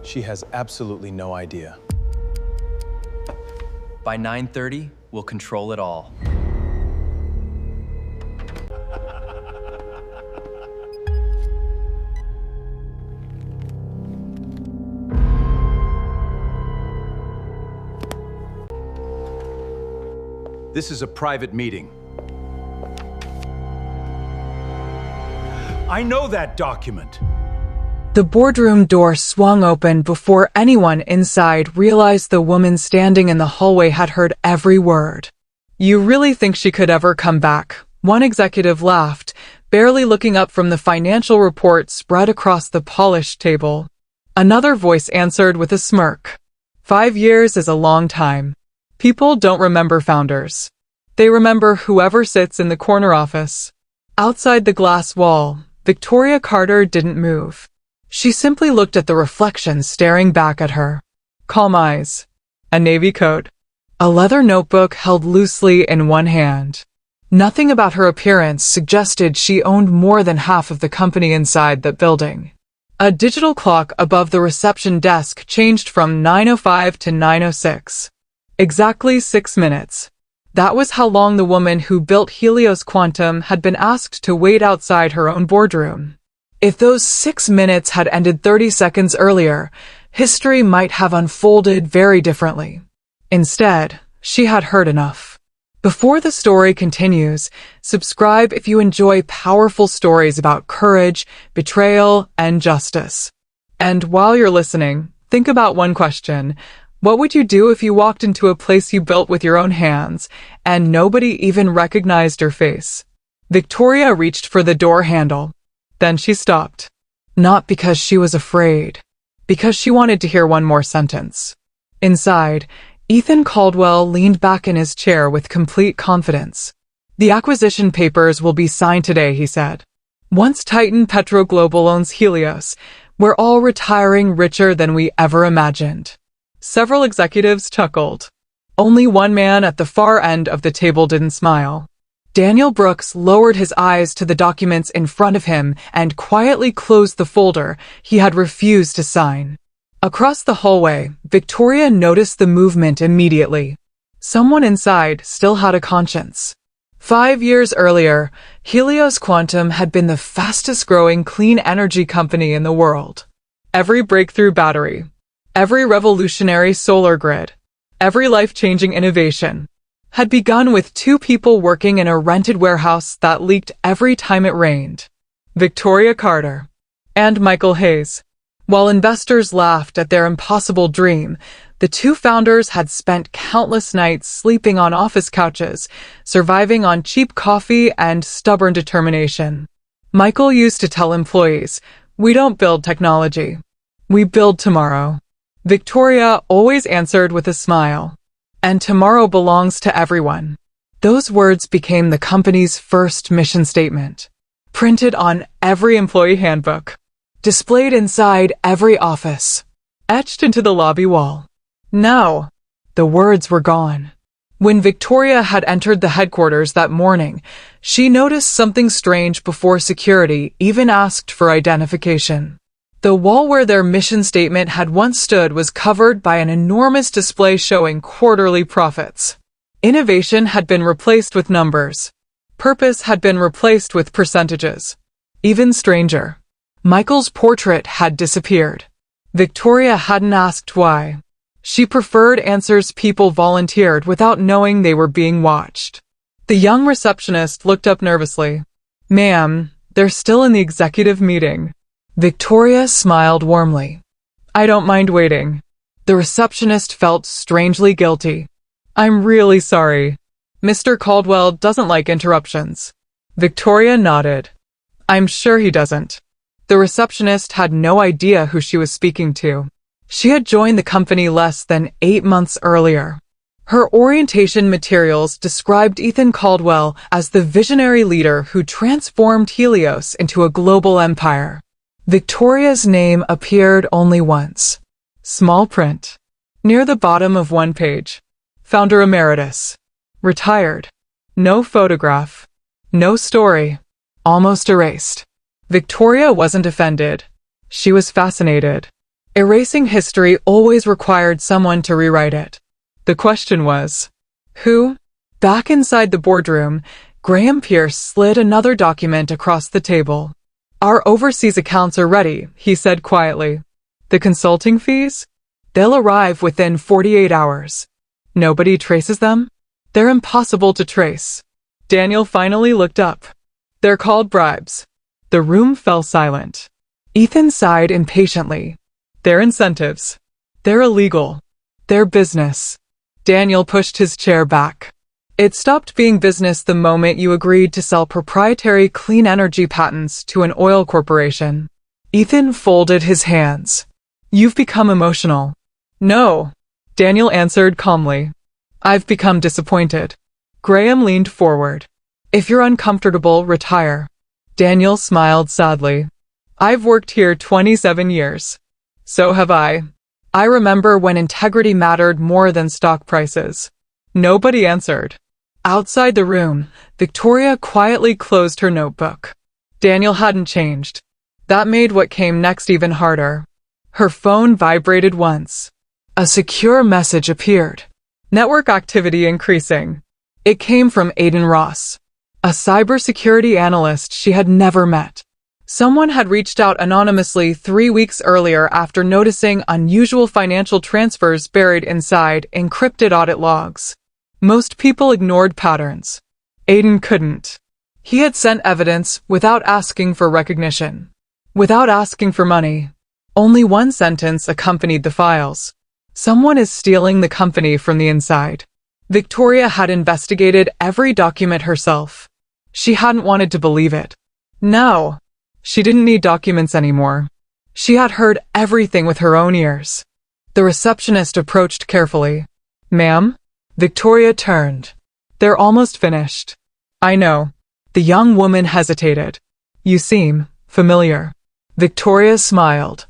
She has absolutely no idea. By 9:30, we'll control it all. This is a private meeting. I know that document. The boardroom door swung open before anyone inside realized the woman standing in the hallway had heard every word. You really think she could ever come back? One executive laughed, barely looking up from the financial report spread across the polished table. Another voice answered with a smirk. 5 years is a long time. People don't remember founders. They remember whoever sits in the corner office. Outside the glass wall, Victoria Carter didn't move. She simply looked at the reflection staring back at her. Calm eyes. A navy coat. A leather notebook held loosely in one hand. Nothing about her appearance suggested she owned more than half of the company inside that building. A digital clock above the reception desk changed from 9:05 to 9:06. Exactly 6 minutes. That was how long the woman who built Helios Quantum had been asked to wait outside her own boardroom. If those 6 minutes had ended 30 seconds earlier, history might have unfolded very differently. Instead, she had heard enough. Before the story continues, subscribe if you enjoy powerful stories about courage, betrayal, and justice. And while you're listening, think about one question. What would you do if you walked into a place you built with your own hands and nobody even recognized your face? Victoria reached for the door handle. Then she stopped. Not because she was afraid, because she wanted to hear one more sentence. Inside, Ethan Caldwell leaned back in his chair with complete confidence. The acquisition papers will be signed today, he said. Once Titan Petro Global owns Helios, we're all retiring richer than we ever imagined. Several executives chuckled. Only one man at the far end of the table didn't smile. Daniel Brooks lowered his eyes to the documents in front of him and quietly closed the folder he had refused to sign. Across the hallway, Victoria noticed the movement immediately. Someone inside still had a conscience. 5 years earlier, Helios Quantum had been the fastest-growing clean energy company in the world. Every breakthrough battery, every revolutionary solar grid, every life-changing innovation had begun with 2 people working in a rented warehouse that leaked every time it rained. Victoria Carter and Michael Hayes. While investors laughed at their impossible dream, the 2 founders had spent countless nights sleeping on office couches, surviving on cheap coffee and stubborn determination. Michael used to tell employees, "We don't build technology. We build tomorrow." Victoria always answered with a smile. "And tomorrow belongs to everyone." Those words became the company's first mission statement, printed on every employee handbook, displayed inside every office, etched into the lobby wall. Now, the words were gone. When Victoria had entered the headquarters that morning, she noticed something strange before security even asked for identification. The wall where their mission statement had once stood was covered by an enormous display showing quarterly profits. Innovation had been replaced with numbers. Purpose had been replaced with percentages. Even stranger, Michael's portrait had disappeared. Victoria hadn't asked why. She preferred answers people volunteered without knowing they were being watched. The young receptionist looked up nervously. "Ma'am, they're still in the executive meeting." Victoria smiled warmly. "I don't mind waiting." The receptionist felt strangely guilty. "I'm really sorry. Mr. Caldwell doesn't like interruptions." Victoria nodded. "I'm sure he doesn't." The receptionist had no idea who she was speaking to. She had joined the company less than 8 months earlier. Her orientation materials described Ethan Caldwell as the visionary leader who transformed Helios into a global empire. Victoria's name appeared only once. Small print. Near the bottom of one page. Founder Emeritus. Retired. No photograph. No story. Almost erased. Victoria wasn't offended. She was fascinated. Erasing history always required someone to rewrite it. The question was, who? Back inside the boardroom, Graham Pierce slid another document across the table. Our overseas accounts are ready, he said quietly. The consulting fees? They'll arrive within 48 hours. Nobody traces them? They're impossible to trace. Daniel finally looked up. They're called bribes. The room fell silent. Ethan sighed impatiently. They're incentives. They're illegal. They're business. Daniel pushed his chair back. It stopped being business the moment you agreed to sell proprietary clean energy patents to an oil corporation. Ethan folded his hands. You've become emotional. No, Daniel answered calmly. I've become disappointed. Graham leaned forward. If you're uncomfortable, retire. Daniel smiled sadly. I've worked here 27 years. So have I. I remember when integrity mattered more than stock prices. Nobody answered. Outside the room, Victoria quietly closed her notebook. Daniel hadn't changed. That made what came next even harder. Her phone vibrated once. A secure message appeared. Network activity increasing. It came from Aiden Ross, a cybersecurity analyst she had never met. Someone had reached out anonymously 3 weeks earlier after noticing unusual financial transfers buried inside encrypted audit logs. Most people ignored patterns. Aiden couldn't. He had sent evidence without asking for recognition, without asking for money. Only one sentence accompanied the files. Someone is stealing the company from the inside. Victoria had investigated every document herself. She hadn't wanted to believe it. No, she didn't need documents anymore. She had heard everything with her own ears. The receptionist approached carefully. Ma'am? Victoria turned. They're almost finished. I know. The young woman hesitated. You seem familiar. Victoria smiled.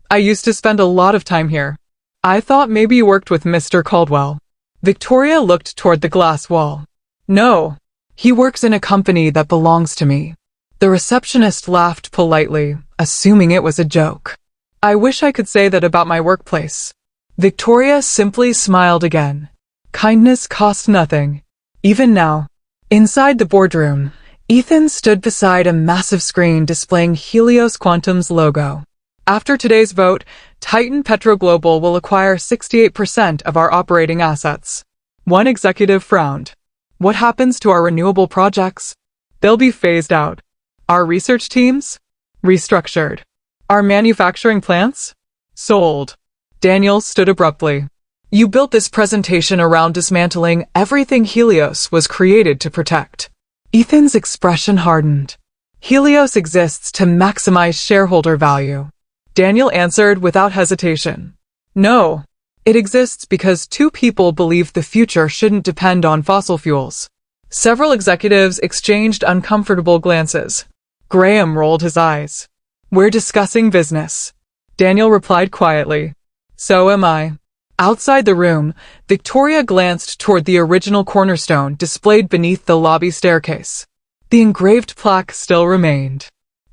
I used to spend a lot of time here. I thought maybe you worked with Mr. Caldwell. Victoria looked toward the glass wall. No, he works in a company that belongs to me. The receptionist laughed politely, assuming it was a joke. I wish I could say that about my workplace. Victoria simply smiled again. Kindness cost nothing. Even now, inside the boardroom, Ethan stood beside a massive screen displaying Helios Quantum's logo. After today's vote, Titan Petroglobal will acquire 68% of our operating assets. One executive frowned. What happens to our renewable projects? They'll be phased out. Our research teams? Restructured. Our manufacturing plants? Sold. Daniel stood abruptly. You built this presentation around dismantling everything Helios was created to protect. Ethan's expression hardened. Helios exists to maximize shareholder value. Daniel answered without hesitation. No, it exists because two people believe the future shouldn't depend on fossil fuels. Several executives exchanged uncomfortable glances. Graham rolled his eyes. We're discussing business. Daniel replied quietly. So am I. Outside the room, Victoria glanced toward the original cornerstone displayed beneath the lobby staircase. The engraved plaque still remained,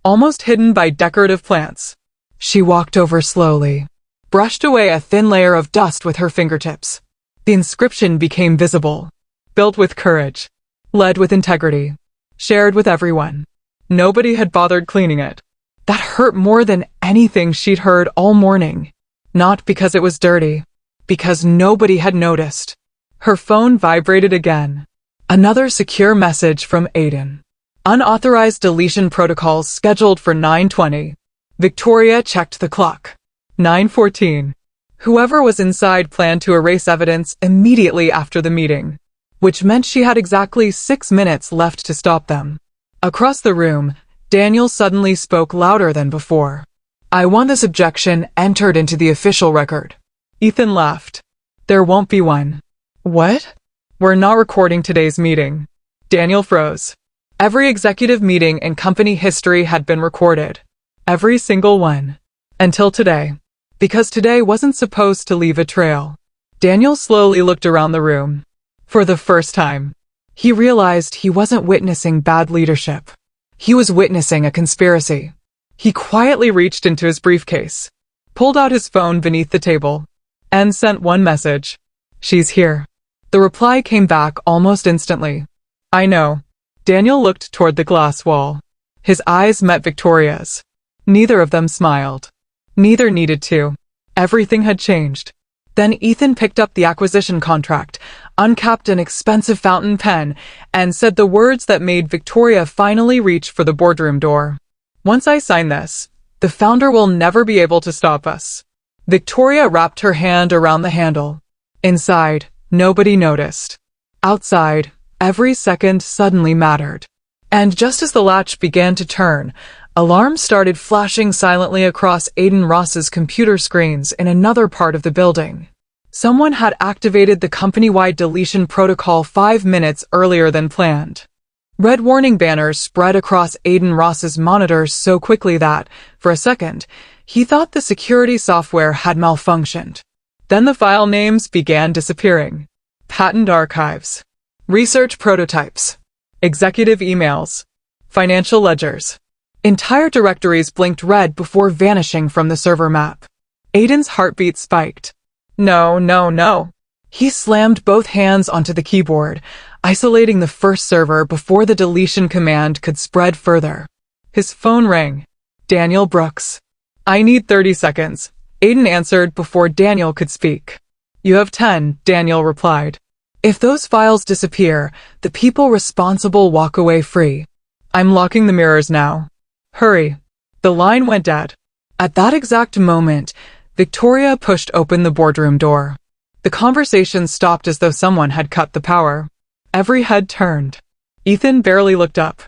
almost hidden by decorative plants. She walked over slowly, brushed away a thin layer of dust with her fingertips. The inscription became visible. Built with courage, led with integrity, shared with everyone. Nobody had bothered cleaning it. That hurt more than anything she'd heard all morning. Not because it was dirty, because nobody had noticed. Her phone vibrated again. Another secure message from Aiden. Unauthorized deletion protocols scheduled for 9:20. Victoria checked the clock. 9:14. Whoever was inside planned to erase evidence immediately after the meeting, which meant she had exactly 6 minutes left to stop them. Across the room, Daniel suddenly spoke louder than before. I want this objection entered into the official record. Ethan laughed. There won't be one. What? We're not recording today's meeting. Daniel froze. Every executive meeting in company history had been recorded. Every single one. Until today. Because today wasn't supposed to leave a trail. Daniel slowly looked around the room. For the first time, he realized he wasn't witnessing bad leadership. He was witnessing a conspiracy. He quietly reached into his briefcase, pulled out his phone beneath the table, and sent one message. She's here. The reply came back almost instantly. I know. Daniel looked toward the glass wall. His eyes met Victoria's. Neither of them smiled. Neither needed to. Everything had changed. Then Ethan picked up the acquisition contract, uncapped an expensive fountain pen, and said the words that made Victoria finally reach for the boardroom door. Once I sign this, the founder will never be able to stop us. Victoria wrapped her hand around the handle. Inside, nobody noticed. Outside, every second suddenly mattered. And just as the latch began to turn, alarms started flashing silently across Aiden Ross's computer screens in another part of the building. Someone had activated the company-wide deletion protocol 5 minutes earlier than planned. Red warning banners spread across Aiden Ross's monitors so quickly that, for a second, he thought the security software had malfunctioned. Then the file names began disappearing. Patent archives, research prototypes, executive emails, financial ledgers. Entire directories blinked red before vanishing from the server map. Aiden's heartbeat spiked. No, no, no. He slammed both hands onto the keyboard, isolating the first server before the deletion command could spread further. His phone rang. Daniel Brooks. I need 30 seconds. Aiden answered before Daniel could speak. You have 10, Daniel replied. If those files disappear, the people responsible walk away free. I'm locking the mirrors now. Hurry. The line went dead. At that exact moment, Victoria pushed open the boardroom door. The conversation stopped as though someone had cut the power. Every head turned. Ethan barely looked up.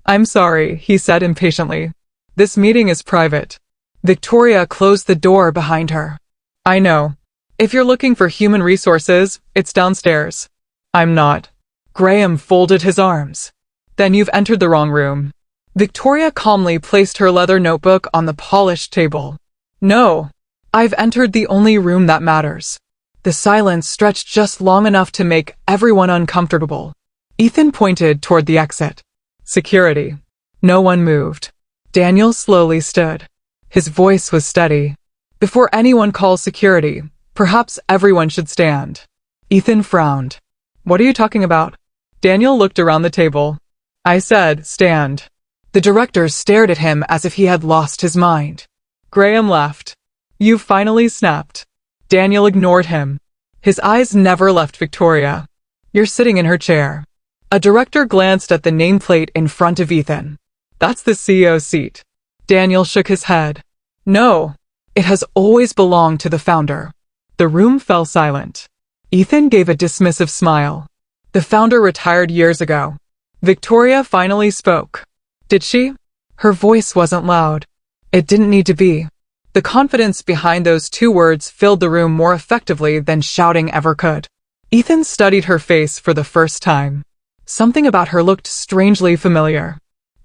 I'm sorry, he said impatiently. This meeting is private. Victoria closed the door behind her. I know. If you're looking for human resources, it's downstairs. I'm not. Graham folded his arms. Then you've entered the wrong room. Victoria calmly placed her leather notebook on the polished table. No. I've entered the only room that matters. The silence stretched just long enough to make everyone uncomfortable. Ethan pointed toward the exit. Security. No one moved. Daniel slowly stood. His voice was steady. Before anyone calls security, perhaps everyone should stand. Ethan frowned. What are you talking about? Daniel looked around the table. I said, stand. The director stared at him as if he had lost his mind. Graham laughed. You finally snapped. Daniel ignored him. His eyes never left Victoria. You're sitting in her chair. A director glanced at the nameplate in front of Ethan. That's the CEO's seat. Daniel shook his head. No. It has always belonged to the founder. The room fell silent. Ethan gave a dismissive smile. The founder retired years ago. Victoria finally spoke. Did she? Her voice wasn't loud. It didn't need to be. The confidence behind those 2 words filled the room more effectively than shouting ever could. Ethan studied her face for the first time. Something about her looked strangely familiar.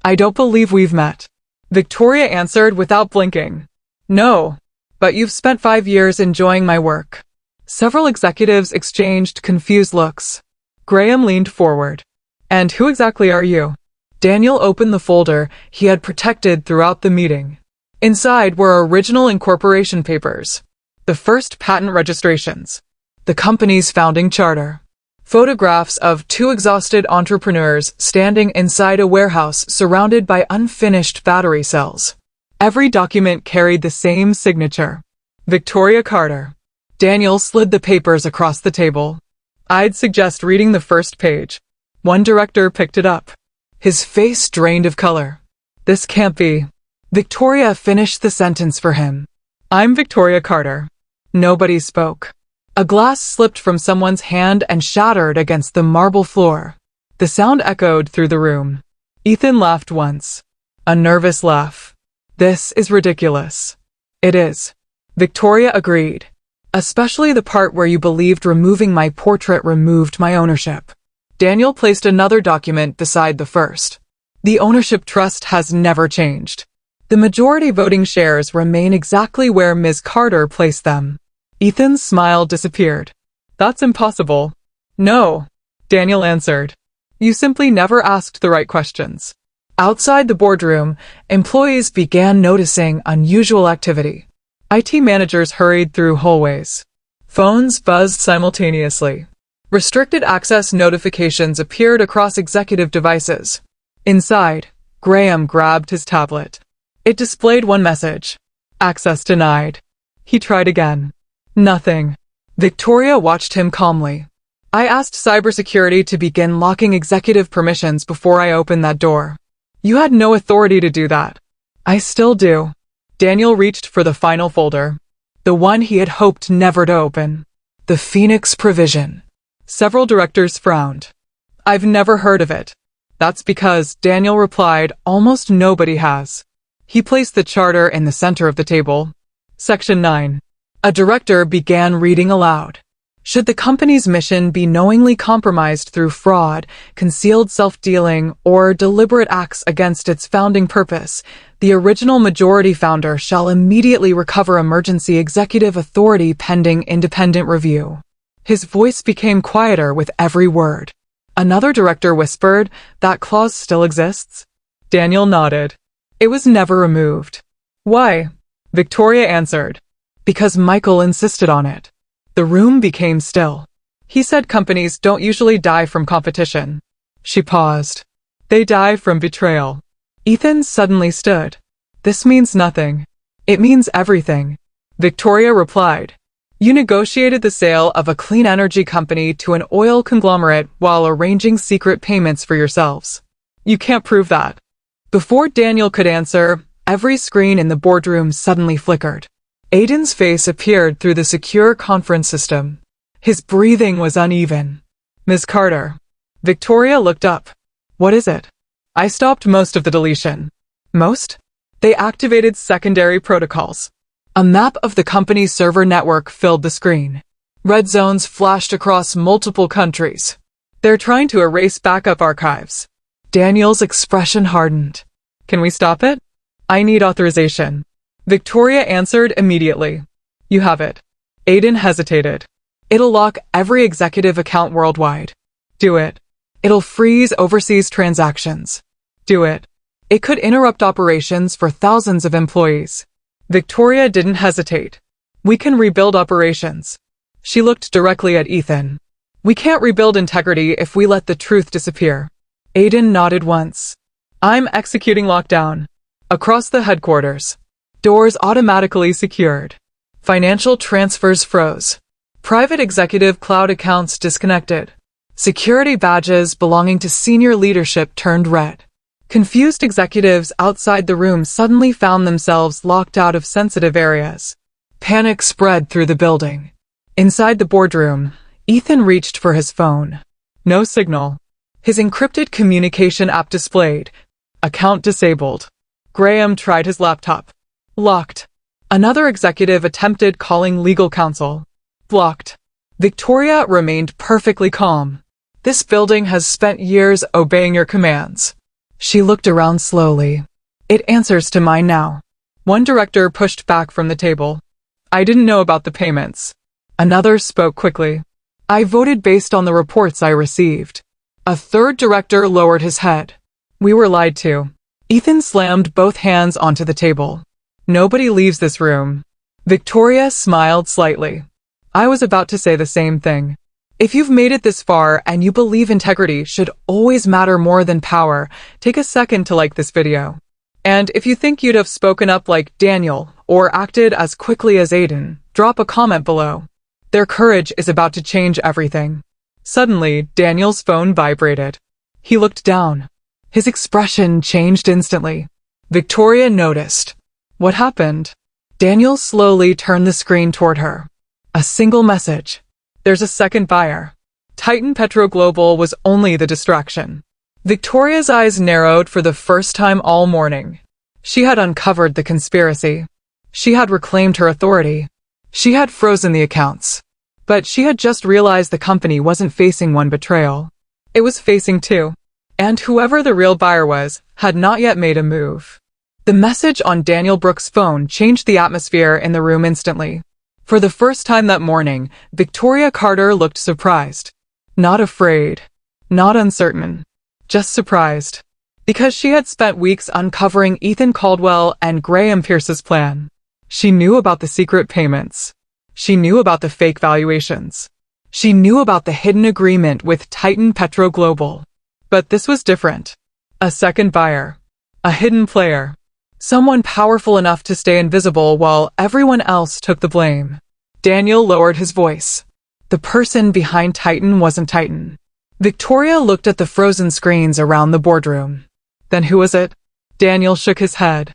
I don't believe we've met. Victoria answered without blinking. No, but you've spent 5 years enjoying my work. Several executives exchanged confused looks. Graham leaned forward. And who exactly are you? Daniel opened the folder he had protected throughout the meeting. Inside were original incorporation papers, the first patent registrations, the company's founding charter, photographs of 2 exhausted entrepreneurs standing inside a warehouse surrounded by unfinished battery cells. Every document carried the same signature. Victoria Carter. Daniel slid the papers across the table. I'd suggest reading the first page. One director picked it up. His face drained of color. This can't be. Victoria finished the sentence for him. I'm Victoria Carter. Nobody spoke. A glass slipped from someone's hand and shattered against the marble floor. The sound echoed through the room. Ethan laughed once. A nervous laugh. This is ridiculous. It is. Victoria agreed. Especially the part where you believed removing my portrait removed my ownership. Daniel placed another document beside the first. The ownership trust has never changed. The majority voting shares remain exactly where Ms. Carter placed them. Ethan's smile disappeared. That's impossible. No, Daniel answered. You simply never asked the right questions. Outside the boardroom, employees began noticing unusual activity. IT managers hurried through hallways. Phones buzzed simultaneously. Restricted access notifications appeared across executive devices. Inside, Graham grabbed his tablet. It displayed one message. Access denied. He tried again. Nothing. Victoria watched him calmly. I asked cybersecurity to begin locking executive permissions before I opened that door. You had no authority to do that. I still do. Daniel reached for the final folder. The one he had hoped never to open. The Phoenix Provision. Several directors frowned. I've never heard of it. That's because, Daniel replied, almost nobody has. He placed the charter in the center of the table. Section 9. A director began reading aloud. Should the company's mission be knowingly compromised through fraud, concealed self-dealing, or deliberate acts against its founding purpose, the original majority founder shall immediately recover emergency executive authority pending independent review. His voice became quieter with every word. Another director whispered, "That clause still exists?" Daniel nodded. It was never removed. Why? Victoria answered. Because Michael insisted on it. The room became still. He said companies don't usually die from competition. She paused. They die from betrayal. Ethan suddenly stood. This means nothing. It means everything. Victoria replied. You negotiated the sale of a clean energy company to an oil conglomerate while arranging secret payments for yourselves. You can't prove that. Before Daniel could answer, every screen in the boardroom suddenly flickered. Aiden's face appeared through the secure conference system. His breathing was uneven. Ms. Carter. Victoria looked up. What is it? I stopped most of the deletion. Most? They activated secondary protocols. A map of the company's server network filled the screen. Red zones flashed across multiple countries. They're trying to erase backup archives. Daniel's expression hardened. Can we stop it? I need authorization. Victoria answered immediately. You have it. Aiden hesitated. It'll lock every executive account worldwide. Do it. It'll freeze overseas transactions. Do it. It could interrupt operations for thousands of employees. Victoria didn't hesitate. We can rebuild operations. She looked directly at Ethan. We can't rebuild integrity if we let the truth disappear. Aiden nodded once. I'm executing lockdown. Across the headquarters. Doors automatically secured. Financial transfers froze. Private executive cloud accounts disconnected. Security badges belonging to senior leadership turned red. Confused executives outside the room suddenly found themselves locked out of sensitive areas. Panic spread through the building. Inside the boardroom, Ethan reached for his phone. No signal. His encrypted communication app displayed. Account disabled. Graham tried his laptop. Locked. Another executive attempted calling legal counsel. Blocked. Victoria remained perfectly calm. This building has spent years obeying your commands. She looked around slowly. It answers to mine now. One director pushed back from the table. I didn't know about the payments. Another spoke quickly. I voted based on the reports I received. A third director lowered his head. We were lied to. Ethan slammed both hands onto the table. Nobody leaves this room. Victoria smiled slightly. I was about to say the same thing. If you've made it this far and you believe integrity should always matter more than power, take a second to like this video. And if you think you'd have spoken up like Daniel or acted as quickly as Aiden, drop a comment below. Their courage is about to change everything. Suddenly, Daniel's phone vibrated. He looked down. His expression changed instantly. Victoria noticed. What happened? Daniel slowly turned the screen toward her. A single message. There's a second buyer. Titan Petro Global was only the distraction. Victoria's eyes narrowed for the first time all morning. She had uncovered the conspiracy. She had reclaimed her authority. She had frozen the accounts. But she had just realized the company wasn't facing one betrayal. It was facing two. And whoever the real buyer was, had not yet made a move. The message on Daniel Brooks' phone changed the atmosphere in the room instantly. For the first time that morning, Victoria Carter looked surprised. Not afraid. Not uncertain. Just surprised. Because she had spent weeks uncovering Ethan Caldwell and Graham Pierce's plan. She knew about the secret payments. She knew about the fake valuations. She knew about the hidden agreement with Titan Petro Global. But this was different. A second buyer. A hidden player. Someone powerful enough to stay invisible while everyone else took the blame. Daniel lowered his voice. The person behind Titan wasn't Titan. Victoria looked at the frozen screens around the boardroom. Then who was it? Daniel shook his head.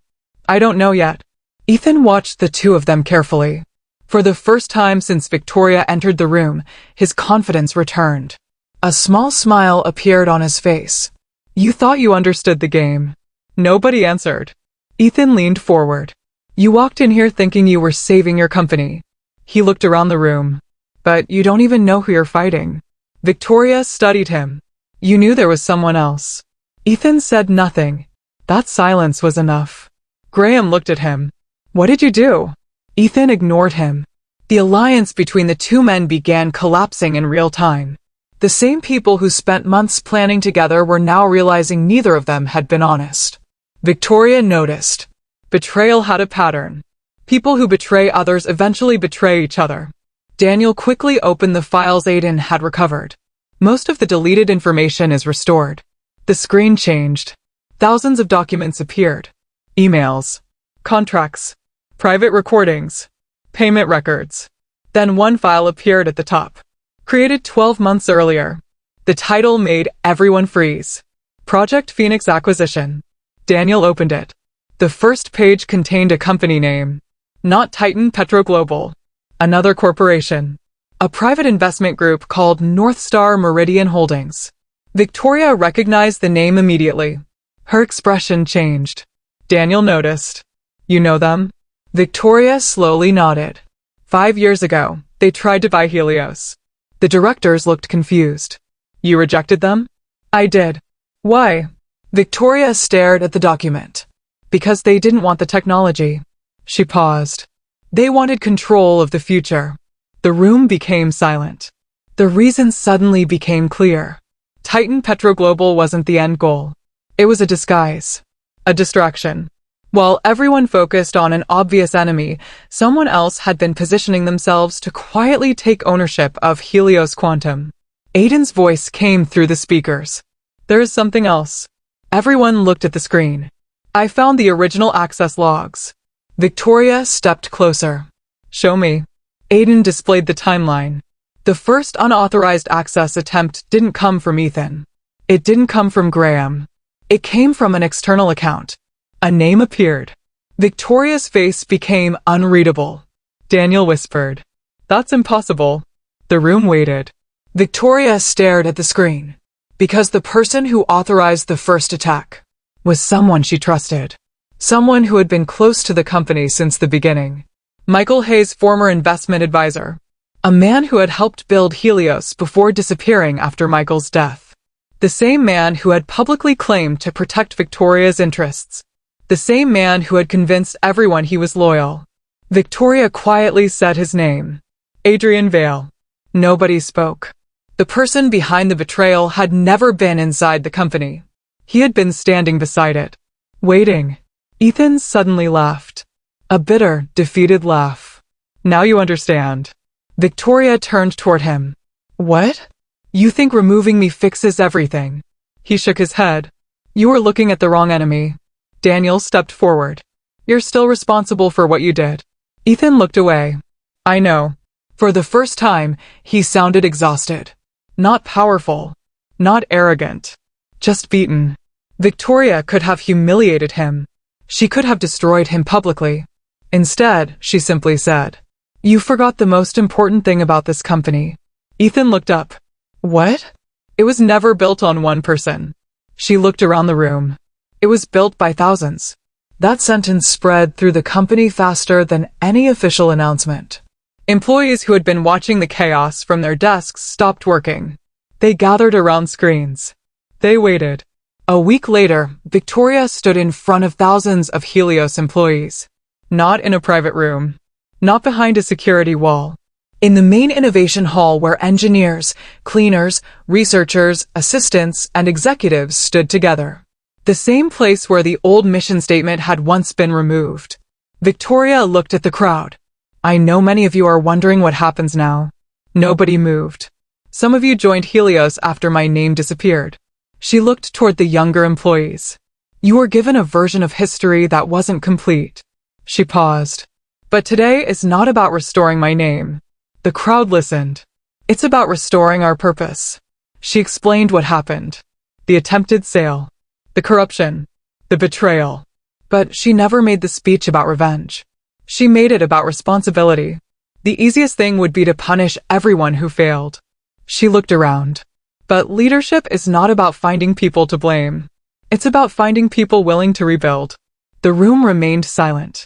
I don't know yet. Ethan watched the two of them carefully. For the first time since Victoria entered the room, his confidence returned. A small smile appeared on his face. You thought you understood the game. Nobody answered. Ethan leaned forward. You walked in here thinking you were saving your company. He looked around the room. But you don't even know who you're fighting. Victoria studied him. You knew there was someone else. Ethan said nothing. That silence was enough. Graham looked at him. What did you do? Ethan ignored him. The alliance between the two men began collapsing in real time. The same people who spent months planning together were now realizing neither of them had been honest. Victoria noticed. Betrayal had a pattern. People who betray others eventually betray each other. Daniel quickly opened the files Aiden had recovered. Most of the deleted information is restored. The screen changed. Thousands of documents appeared. Emails. Contracts. Private recordings. Payment records. Then one file appeared at the top. Created 12 months earlier. The title made everyone freeze. Project Phoenix Acquisition. Daniel opened it. The first page contained a company name. Not Titan Petro Global. Another corporation. A private investment group called North Star Meridian Holdings. Victoria recognized the name immediately. Her expression changed. Daniel noticed. You know them? Victoria slowly nodded. 5 years ago, they tried to buy Helios. The directors looked confused. You rejected them? I did. Why? Victoria stared at the document. Because they didn't want the technology. She paused. They wanted control of the future. The room became silent. The reason suddenly became clear. Titan Petro Global wasn't the end goal. It was a disguise. A distraction. While everyone focused on an obvious enemy, someone else had been positioning themselves to quietly take ownership of Helios Quantum. Aiden's voice came through the speakers. There is something else. Everyone looked at the screen. I found the original access logs. Victoria stepped closer. Show me. Aiden displayed the timeline. The first unauthorized access attempt didn't come from Ethan. It didn't come from Graham. It came from an external account. A name appeared. Victoria's face became unreadable. Daniel whispered. That's impossible. The room waited. Victoria stared at the screen. Because the person who authorized the first attack was someone she trusted. Someone who had been close to the company since the beginning. Michael Hay's former investment advisor. A man who had helped build Helios before disappearing after Michael's death. The same man who had publicly claimed to protect Victoria's interests. The same man who had convinced everyone he was loyal. Victoria quietly said his name. Adrian Vale. Nobody spoke. The person behind the betrayal had never been inside the company. He had been standing beside it. Waiting. Ethan suddenly laughed. A bitter, defeated laugh. Now you understand. Victoria turned toward him. What? You think removing me fixes everything? He shook his head. You were looking at the wrong enemy. Daniel stepped forward. You're still responsible for what you did. Ethan looked away. I know. For the first time, he sounded exhausted. Not powerful. Not arrogant. Just beaten. Victoria could have humiliated him. She could have destroyed him publicly. Instead, she simply said, You forgot the most important thing about this company. Ethan looked up. What? It was never built on one person. She looked around the room. It was built by thousands. That sentence spread through the company faster than any official announcement. Employees who had been watching the chaos from their desks stopped working. They gathered around screens. They waited. A week later, Victoria stood in front of thousands of Helios employees. Not in a private room. Not behind a security wall. In the main innovation hall where engineers, cleaners, researchers, assistants, and executives stood together. The same place where the old mission statement had once been removed. Victoria looked at the crowd. I know many of you are wondering what happens now. Nobody moved. Some of you joined Helios after my name disappeared. She looked toward the younger employees. You were given a version of history that wasn't complete. She paused. But today is not about restoring my name. The crowd listened. It's about restoring our purpose. She explained what happened. The attempted sale. The corruption. The betrayal. But she never made the speech about revenge. She made it about responsibility. The easiest thing would be to punish everyone who failed. She looked around. But leadership is not about finding people to blame. It's about finding people willing to rebuild. The room remained silent.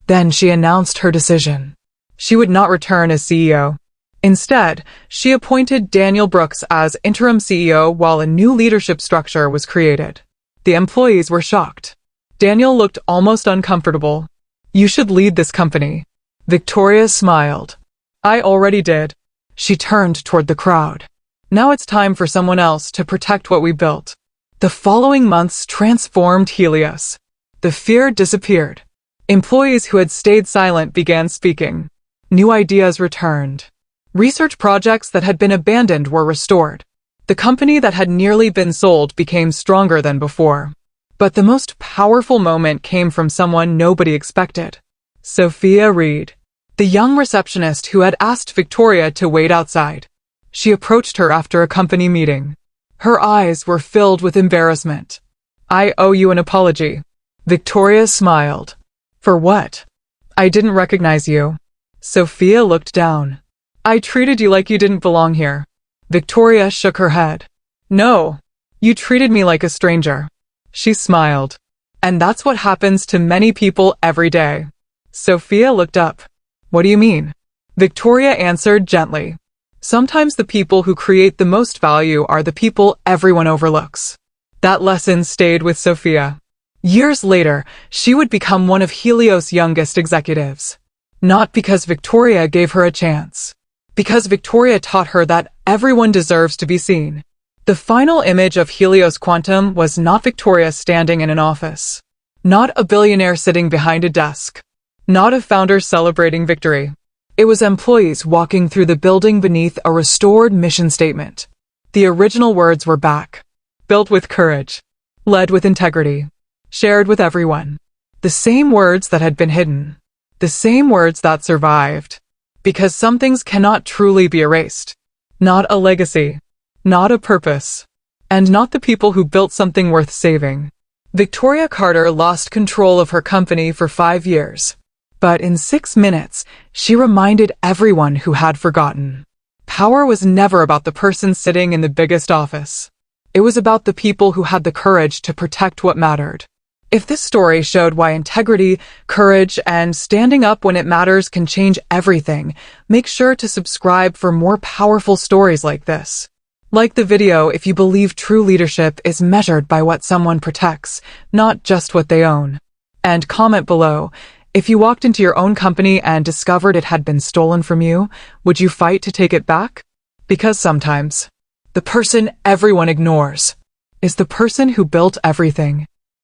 Then she announced her decision. She would not return as CEO. Instead, she appointed Daniel Brooks as interim CEO while a new leadership structure was created. The employees were shocked. Daniel looked almost uncomfortable. You should lead this company. Victoria smiled. I already did. She turned toward the crowd. Now it's time for someone else to protect what we built. The following months transformed Helios. The fear disappeared. Employees who had stayed silent began speaking. New ideas returned. Research projects that had been abandoned were restored. The company that had nearly been sold became stronger than before. But the most powerful moment came from someone nobody expected. Sophia Reed, the young receptionist who had asked Victoria to wait outside. She approached her after a company meeting. Her eyes were filled with embarrassment. I owe you an apology. Victoria smiled. For what? I didn't recognize you. Sophia looked down. I treated you like you didn't belong here. Victoria shook her head. No, you treated me like a stranger. She smiled. And that's what happens to many people every day. Sophia looked up. What do you mean? Victoria answered gently. Sometimes the people who create the most value are the people everyone overlooks. That lesson stayed with Sophia. Years later, she would become one of Helios' youngest executives. Not because Victoria gave her a chance. Because Victoria taught her that everyone deserves to be seen. The final image of Helios Quantum was not Victoria standing in an office. Not a billionaire sitting behind a desk. Not a founder celebrating victory. It was employees walking through the building beneath a restored mission statement. The original words were back. Built with courage. Led with integrity. Shared with everyone. The same words that had been hidden. The same words that survived. Because some things cannot truly be erased. Not a legacy. Not a purpose. And not the people who built something worth saving. Victoria Carter lost control of her company for 5 years. But in 6 minutes, she reminded everyone who had forgotten. Power was never about the person sitting in the biggest office. It was about the people who had the courage to protect what mattered. If this story showed why integrity, courage, and standing up when it matters can change everything, make sure to subscribe for more powerful stories like this. Like the video if you believe true leadership is measured by what someone protects, not just what they own. And comment below, if you walked into your own company and discovered it had been stolen from you, would you fight to take it back? Because sometimes, the person everyone ignores is the person who built everything.